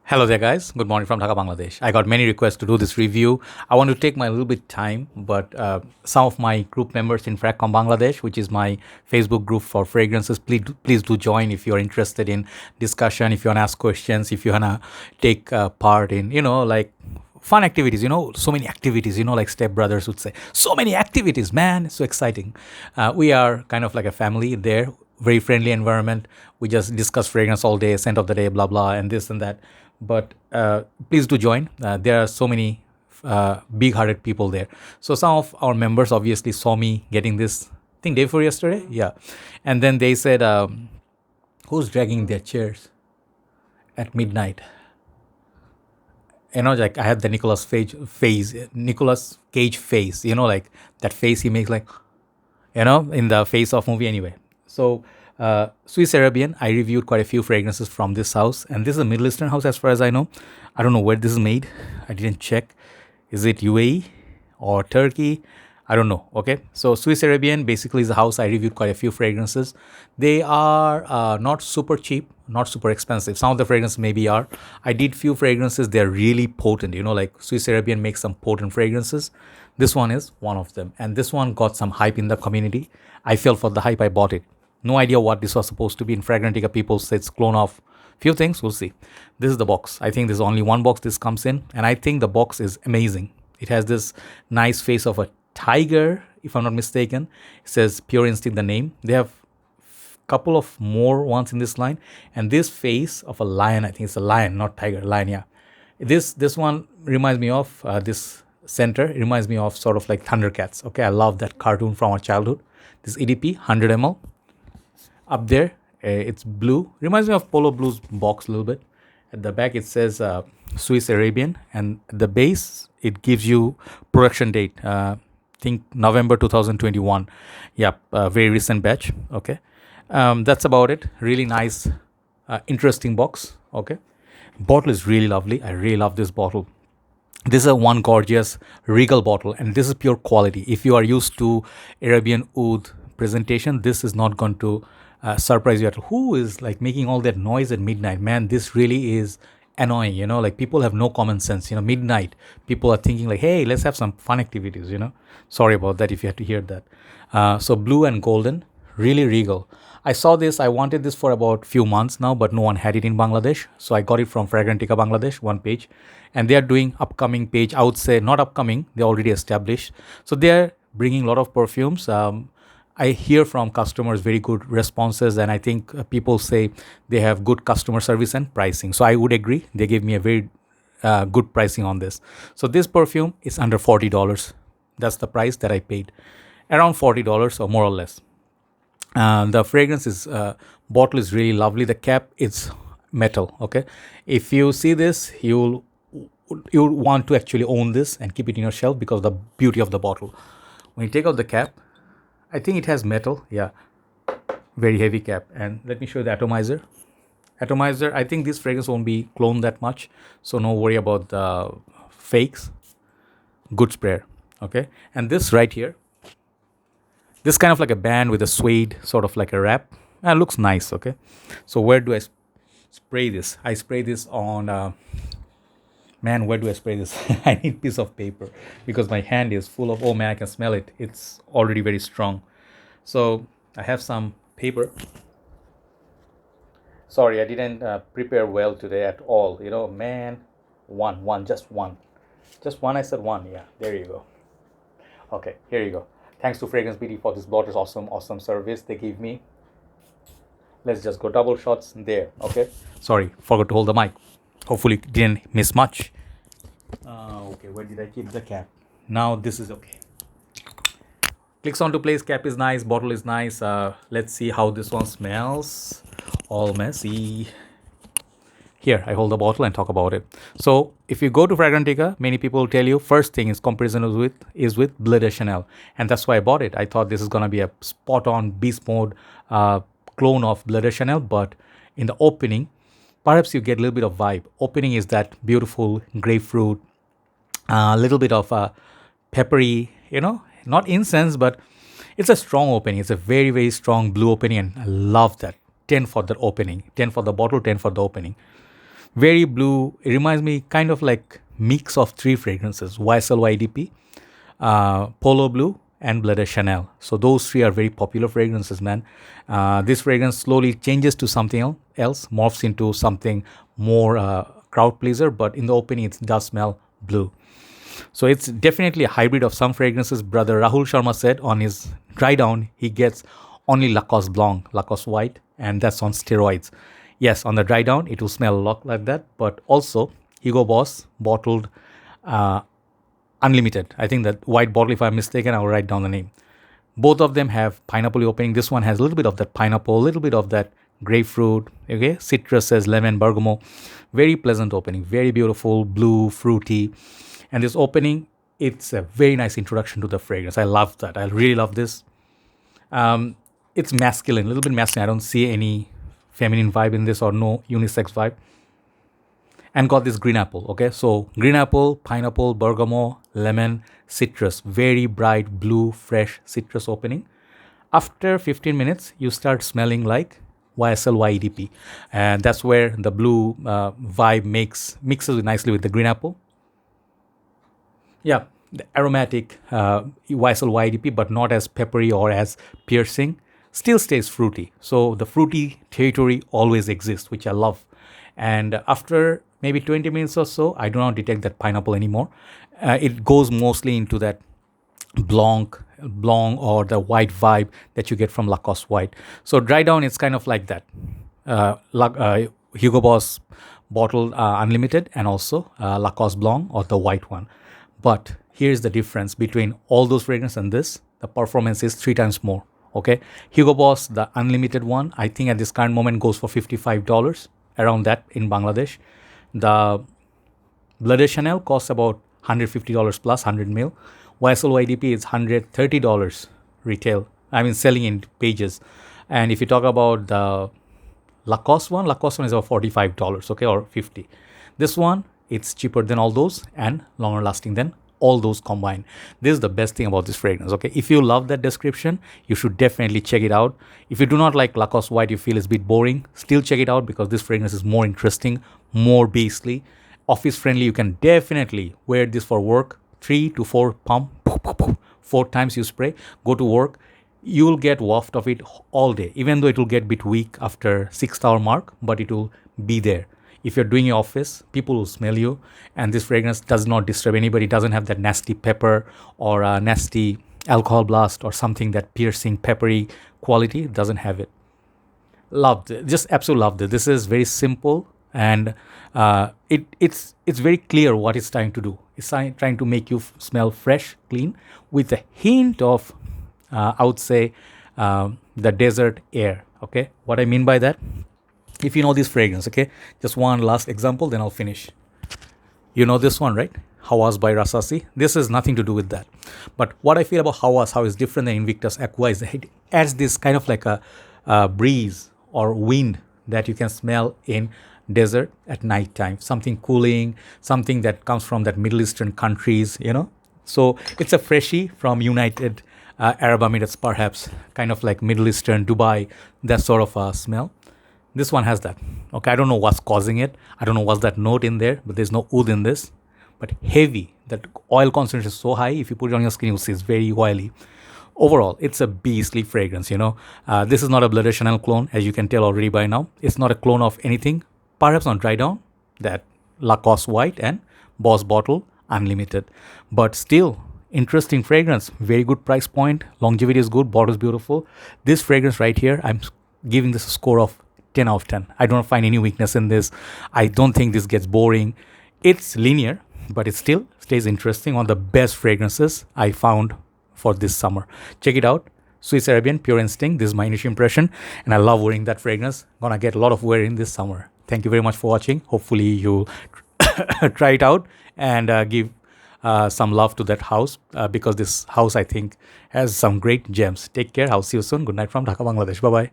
Hello there, guys. Good morning from Dhaka, Bangladesh. I got many requests to do this review. I want to take my little bit time, but some of my group members in Fragcomm Bangladesh, which is my Facebook group for fragrances, please do join if you're interested in discussion, if you want to ask questions, if you want to take part in, like fun activities, so many activities, like Step Brothers would say. So many activities, man. It's so exciting. We are kind of like a family there, very friendly environment. We just discuss fragrance all day, scent of the day, blah, blah, and this and that. But please do join. There are so many big-hearted people there. So some of our members obviously saw me getting this thing day before yesterday. Yeah. And then they said, who's dragging their chairs at midnight? Like I had the Nicolas Cage face, like that face he makes, like, in the face of movie anyway. So Swiss Arabian, I reviewed quite a few fragrances from this house, and this is a Middle Eastern house as far as I know. I don't know where this is made. I didn't check. Is it UAE or Turkey? I don't know. Okay, so Swiss Arabian basically is a house. I reviewed quite a few fragrances. They are not super cheap, not super expensive. Some of the fragrances maybe are. I did few fragrances. They're really potent. Like Swiss Arabian makes some potent fragrances. This one is one of them, and this one got some hype in the community. I fell for the hype. I bought it. No idea what this was supposed to be. In Fragrantica, people say it's clone of few things. We'll see. This is the box. I think there's only one box this comes in, and I think the box is amazing. It has this nice face of a tiger, if I'm not mistaken. It says Pure Instinct, the name. They have couple of more ones in this line, and this face of a lion. I think it's a lion, not tiger. Lion, yeah. This one reminds me of this center. It reminds me of sort of like Thundercats. Okay, I love that cartoon from our childhood. This EDP 100 ml. Up there, it's blue. Reminds me of Polo Blue's box a little bit. At the back, it says Swiss Arabian, and at the base, it gives you production date. Think November 2021. Yep, very recent batch. Okay, that's about it. Really nice, interesting box. Okay, bottle is really lovely. I really love this bottle. This is a one gorgeous regal bottle, and this is pure quality. If you are used to Arabian Oud presentation, this is not going to surprise you at all. Who is like making all that noise at midnight? Man, this really is annoying. Like people have no common sense. Midnight, people are thinking like, hey, let's have some fun activities. Sorry about that if you had to hear that. So blue and golden, really regal. I saw this. I wanted this for about few months now, but no one had it in Bangladesh. So I got it from Fragrantica Bangladesh, one page, and they are doing upcoming page. I would say not upcoming. They're already established. So they're bringing a lot of perfumes. I hear from customers very good responses, and I think people say they have good customer service and pricing. So I would agree. They gave me a very good pricing on this. So this perfume is under $40. That's the price that I paid, around $40 or more or less. The fragrance is bottle is really lovely. The cap is metal. Okay, if you see this, you'll want to actually own this and keep it in your shelf because of the beauty of the bottle. When you take out the cap, I think it has metal. Yeah, very heavy cap. And let me show you the atomizer. Atomizer, I think this fragrance won't be cloned that much, so no worry about the fakes. Good sprayer. Okay, and this right here, this kind of like a band with a suede sort of like a wrap. Looks nice. Okay, so where do I spray this? I spray this on man, where do I spray this? I need piece of paper because my hand is full of, oh man, I can smell it. It's already very strong. So I have some paper. Sorry, I didn't prepare well today at all. Man, just one. I said one. Yeah, there you go. Okay, here you go. Thanks to Fragrance BD for this bottle. Awesome service they gave me. Let's just go double shots there. Okay. Sorry, forgot to hold the mic. Hopefully didn't miss much. Okay, where did I keep the cap? Now this is okay. Clicks onto place. Cap is nice. Bottle is nice. Let's see how this one smells. All messy. Here, I hold the bottle and talk about it. So if you go to Fragrantica, many people tell you first thing is comparison is with Bleu de Chanel. And that's why I bought it. I thought this is going to be a spot-on beast mode clone of Bleu de Chanel. But in the opening, perhaps you get a little bit of vibe. Opening is that beautiful grapefruit, a little bit of peppery, not incense, but it's a strong opening. It's a very, very strong blue opening, and I love that. 10 for the opening, 10 for the bottle, 10 for the opening. Very blue. It reminds me kind of like mix of three fragrances: YSL YDP, Polo Blue, and Bleu de Chanel. So those three are very popular fragrances, man. This fragrance slowly changes to something else, morphs into something more crowd pleaser, but in the opening it does smell blue. So it's definitely a hybrid of some fragrances. Brother Rahul Sharma said on his dry down, he gets only Lacoste Blanc, Lacoste White, and that's on steroids. Yes, on the dry down, it will smell a lot like that, but also Hugo Boss bottled Unlimited. I think that white bottle, if I'm mistaken, I'll write down the name. Both of them have pineapple opening. This one has a little bit of that pineapple, a little bit of that grapefruit, okay, citruses, lemon, bergamot. Very pleasant opening, very beautiful, blue, fruity. And this opening, it's a very nice introduction to the fragrance. I love that. I really love this. It's masculine, a little bit masculine. I don't see any feminine vibe in this or no unisex vibe. And got this green apple, okay? So green apple, pineapple, bergamot, lemon, citrus. Very bright, blue, fresh citrus opening. After 15 minutes, you start smelling like YSL YEDP. And that's where the blue vibe mixes nicely with the green apple. Yeah, the aromatic YSL YEDP, but not as peppery or as piercing. Still stays fruity. So the fruity territory always exists, which I love. And after maybe 20 minutes or so, I do not detect that pineapple anymore. It goes mostly into that blanc or the white vibe that you get from Lacoste White. So dry down, it's kind of like that. Hugo Boss bottled Unlimited and also Lacoste Blanc or the white one. But here's the difference between all those fragrances and this. The performance is 3 times more. Okay, Hugo Boss, the Unlimited one, I think at this current moment goes for $55, around that in Bangladesh. The Bleu de Chanel costs about $150 plus 100 mil. YSL YDP is $130 retail. I mean, selling in pages. And if you talk about the Lacoste one is about $45, okay, or 50. This one, it's cheaper than all those and longer lasting than all those combined. This is the best thing about this fragrance, okay? If you love that description, you should definitely check it out. If you do not like Lacoste White, you feel it's a bit boring, still check it out because this fragrance is more interesting, more beastly, office friendly. You can definitely wear this for work. 3 to 4 pump, 4 times you spray, go to work. You will get waft of it all day, even though it will get a bit weak after 6th hour mark, but it will be there. If you're doing your office, people will smell you, and this fragrance does not disturb anybody. It doesn't have that nasty pepper or a nasty alcohol blast or something, that piercing peppery quality. It doesn't have it. Loved it. Just absolutely loved it. This is very simple, and it's very clear what it's trying to do. It's trying to make you smell fresh, clean, with a hint of, I would say, the desert air. Okay, what I mean by that? If you know this fragrance, okay, just one last example, then I'll finish. You know this one, right? Hawas by Rasasi. This has nothing to do with that. But what I feel about Hawas, how it's different than Invictus Aqua, is that it adds this kind of like a breeze or wind that you can smell in desert at night time. Something cooling, something that comes from that Middle Eastern countries, you know. So it's a freshie from United Arab Emirates, perhaps, kind of like Middle Eastern, Dubai, that sort of smell. This one has that. Okay, I don't know what's causing it. I don't know what's that note in there, but there's no oud in this. But heavy, that oil concentration is so high, if you put it on your skin, you'll see it's very oily. Overall, it's a beastly fragrance, you know. This is not a Bleu de Chanel clone, as you can tell already by now. It's not a clone of anything. Perhaps on dry down, that Lacoste White and Boss Bottle Unlimited. But still, interesting fragrance. Very good price point. Longevity is good. Bottle is beautiful. This fragrance right here, I'm giving this a score of 10 out of 10. I don't find any weakness in this. I don't think this gets boring. It's linear, but it still stays interesting. One of the best fragrances I found for this summer. Check it out. Swiss Arabian Pure Instinct. This is my initial impression, and I love wearing that fragrance. Gonna get a lot of wear in this summer. Thank you very much for watching. Hopefully you try it out and give some love to that house because this house, I think, has some great gems. Take care. I'll see you soon. Good night from Dhaka, Bangladesh. Bye-bye.